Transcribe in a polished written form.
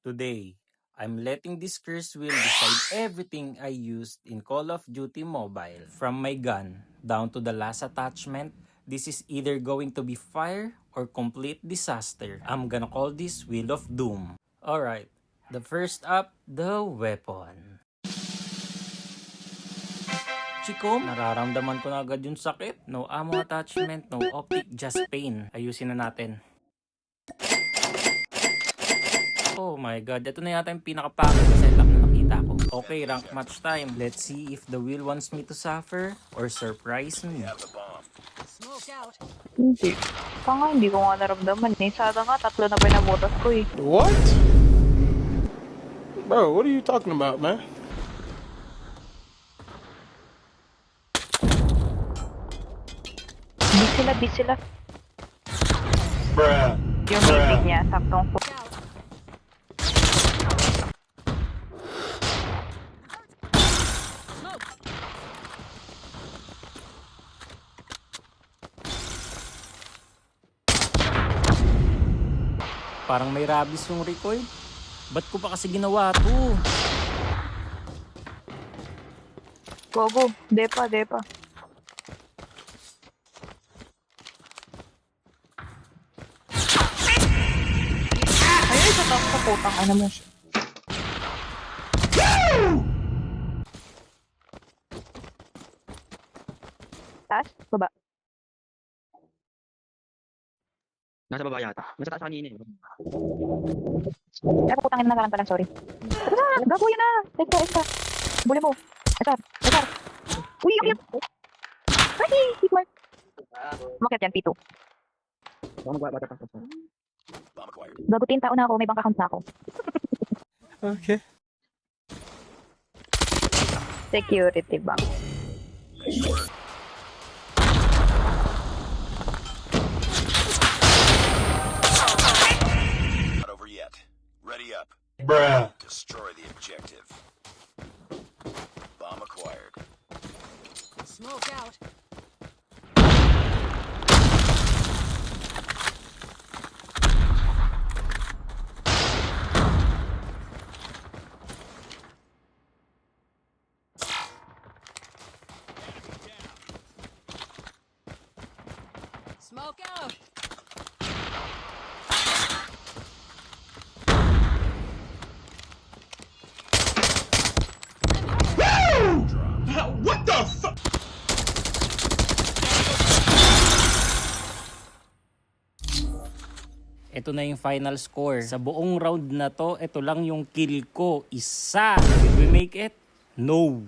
Today, I'm letting this curse wheel decide everything I used in Call of Duty Mobile. From my gun down to the last attachment, this is either going to be fire or complete disaster. I'm gonna call this Wheel of Doom. Alright, the first up, the weapon. Chikom, nararamdaman ko na agad yung sakit. No ammo attachment, no optic, just pain. Ayusin na natin. Oh my god, ito na yata yung pinaka-packed setup na nakita ko. Okay, rank match time. Let's see if the wheel wants me to suffer or surprise me. Hindi. Hindi ko nga naramdaman eh. Sana nga, 3 na pinabutas ko eh. What? Bro, what are you talking about, man? Di sila. Bruh. Yung meeting niya, saktong po. Parang may rabies yung recoil. Ba't ko pa kasi ginawa to? Gogo, depa. Ayun, sa top sa putang ano mo. Taas? Baba. Nasa baba yata. Nasa taas kanina eh. Ay, putangin na lang pala, sorry. Gago yun na! Extra. Buli mo. Esar. Uy, yung ay, hit-mark. Umakyat yan, P2. Baka magbabata pa. Gagutin tao na ako, may bank account na ako. Okay. Security bank. Not over yet. Ready up. Bruh. Destroy the objective. Bomb acquired. Smoke out. Smoke out. What the fuck? Ito na yung final score. Sa buong round na to, ito lang yung kill ko. Isa. Did we make it? No.